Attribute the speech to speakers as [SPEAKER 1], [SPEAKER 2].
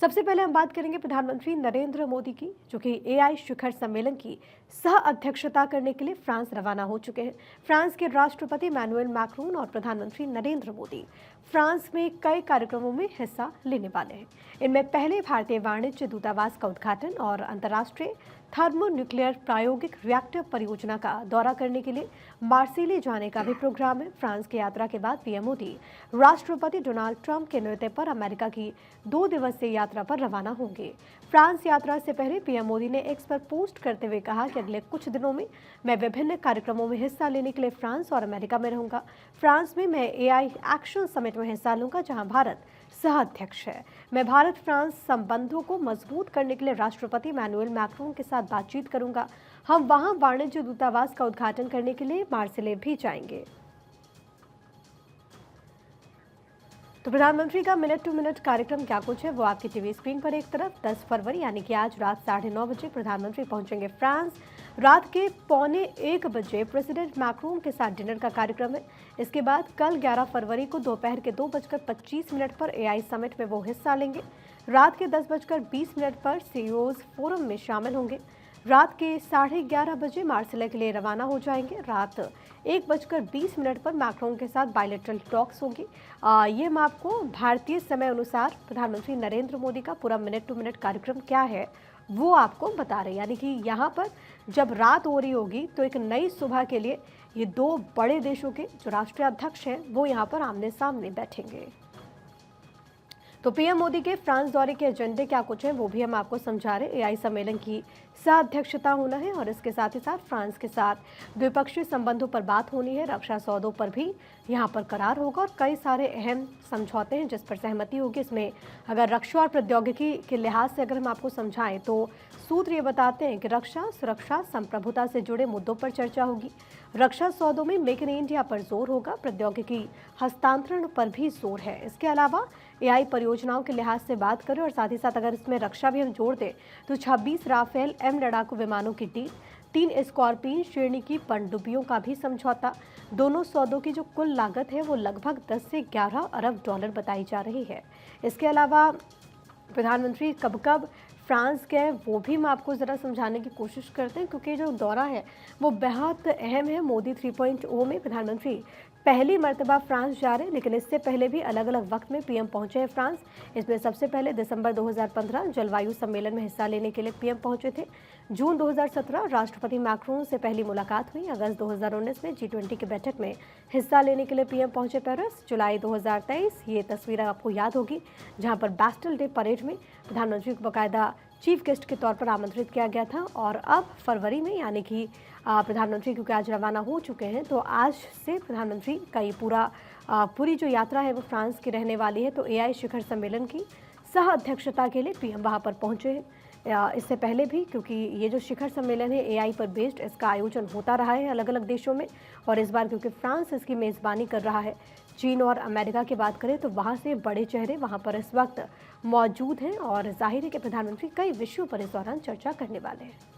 [SPEAKER 1] सबसे पहले हम बात करेंगे प्रधानमंत्री नरेंद्र मोदी की, जो कि एआई शिखर सम्मेलन की सह अध्यक्षता करने के लिए फ्रांस रवाना हो चुके हैं। फ्रांस के राष्ट्रपति मैनुएल मैक्रोन और प्रधानमंत्री नरेंद्र मोदी फ्रांस में कई कार्यक्रमों में हिस्सा लेने वाले हैं। इनमें पहले भारतीय वाणिज्य दूतावास का उद्घाटन और अंतर्राष्ट्रीय थर्मोन्यूक्लियर प्रायोगिक रिएक्टर परियोजना का दौरा करने के लिए मार्सिले जाने का भी प्रोग्राम है। फ्रांस की यात्रा के बाद पीएम मोदी राष्ट्रपति डोनाल्ड ट्रंप के निर्णय पर अमेरिका की 2 दिवसीय यात्रा पर रवाना होंगे। फ्रांस यात्रा से पहले पीएम मोदी ने एक्स पर पोस्ट करते हुए कहा कि अगले कुछ दिनों में मैं विभिन्न कार्यक्रमों में हिस्सा लेने के लिए फ्रांस और अमेरिका में रहूंगा। फ्रांस में मैं एआई एक्शन समिट में हिस्सा लूंगा, जहां भारत सह अध्यक्ष है। मैं भारत फ्रांस संबंधों को मजबूत करने के लिए राष्ट्रपति मैनुएल मैक्रोन के साथ बातचीत करूंगा। हम वहां वाणिज्य दूतावास का उद्घाटन करने के लिए मार्सिले भी जाएंगे। तो प्रधानमंत्री का मिनट टू मिनट कार्यक्रम क्या कुछ है वो आपकी टीवी स्क्रीन पर। एक तरफ 10 फरवरी यानी कि आज रात 9:30 बजे प्रधानमंत्री पहुंचेंगे फ्रांस। रात के 12:45 बजे प्रेसिडेंट मैक्रोन के साथ डिनर का कार्यक्रम है। इसके बाद कल 11 फरवरी को दोपहर के 2:25 पर एआई समिट में वो हिस्सा लेंगे। रात के 10:20 पर सीईओज फोरम में शामिल होंगे। रात के 11:30 बजे मार्सिले के लिए रवाना हो जाएंगे। रात 1:20 पर मैक्रोन के साथ बायलैटरल टॉक्स होंगी। ये मैं आपको भारतीय समय अनुसार प्रधानमंत्री नरेंद्र मोदी का पूरा मिनट टू मिनट कार्यक्रम क्या है वो आपको बता रहे हैं। यानी कि यहाँ पर जब रात हो रही होगी तो एक नई सुबह के लिए ये 2 बड़े देशों के जो राष्ट्रीय अध्यक्ष हैं वो यहाँ पर आमने सामने बैठेंगे। तो पीएम मोदी के फ्रांस दौरे के एजेंडे क्या कुछ है वो भी हम आपको समझा रहे। एआई सम्मेलन की सह अध्यक्षता होना है और इसके साथ ही साथ फ्रांस के साथ द्विपक्षीय संबंधों पर बात होनी है। रक्षा सौदों पर भी यहाँ पर करार होगा और कई सारे अहम समझौते हैं जिस पर सहमति होगी। इसमें अगर रक्षा और प्रौद्योगिकी के लिहाज से अगर हम आपको समझाएं तो सूत्र ये बताते हैं कि रक्षा, सुरक्षा, संप्रभुता से जुड़े मुद्दों पर चर्चा होगी। रक्षा सौदों में मेक इन इंडिया पर जोर होगा। प्रौद्योगिकी हस्तांतरण पर भी जोर है। इसके अलावा एआई परियोजनाओं के लिहाज से बात करें और साथ ही साथ अगर इसमें रक्षा भी हम जोड़ दें तो 26 राफेल एम लड़ाकू विमानों की डील, 3 स्कॉर्पियन श्रेणी की पनडुब्बियों का भी समझौता। दोनों सौदों की जो कुल लागत है वो लगभग 10 से 11 अरब डॉलर बताई जा रही है। इसके अलावा प्रधानमंत्री कब कब फ्रांस गए वो भी हम आपको ज़रा समझाने की कोशिश करते हैं, क्योंकि जो दौरा है वो बेहद अहम है। मोदी 3.0 में प्रधानमंत्री पहली मर्तबा फ्रांस जा रहे हैं, लेकिन इससे पहले भी अलग अलग वक्त में पीएम पहुंचे हैं फ्रांस। इसमें सबसे पहले दिसंबर 2015 जलवायु सम्मेलन में हिस्सा लेने के लिए पीएम पहुंचे थे। जून 2017 राष्ट्रपति मैक्रोन से पहली मुलाकात हुई। अगस्त 2019 में G20 की बैठक में हिस्सा लेने के लिए पीएम पहुंचे पेरिस। जुलाई 2023 ये तस्वीर आपको याद होगी, जहां पर बैस्टिल डे परेड में प्रधानमंत्री को बाकायदा चीफ गेस्ट के तौर पर आमंत्रित किया गया था। और अब फरवरी में यानी कि प्रधानमंत्री क्योंकि आज रवाना हो चुके हैं तो आज से प्रधानमंत्री का ये पूरी जो यात्रा है वो फ्रांस की रहने वाली है। तो एआई शिखर सम्मेलन की सह अध्यक्षता के लिए पीएम वहाँ पर पहुँचे हैं। इससे पहले भी क्योंकि ये जो शिखर सम्मेलन है एआई पर बेस्ड, इसका आयोजन होता रहा है अलग अलग देशों में। और इस बार क्योंकि फ्रांस इसकी मेज़बानी कर रहा है, चीन और अमेरिका की बात करें तो वहाँ से बड़े चेहरे वहाँ पर इस वक्त मौजूद हैं और जाहिर है कि प्रधानमंत्री कई विषयों पर इस दौरान चर्चा करने वाले हैं।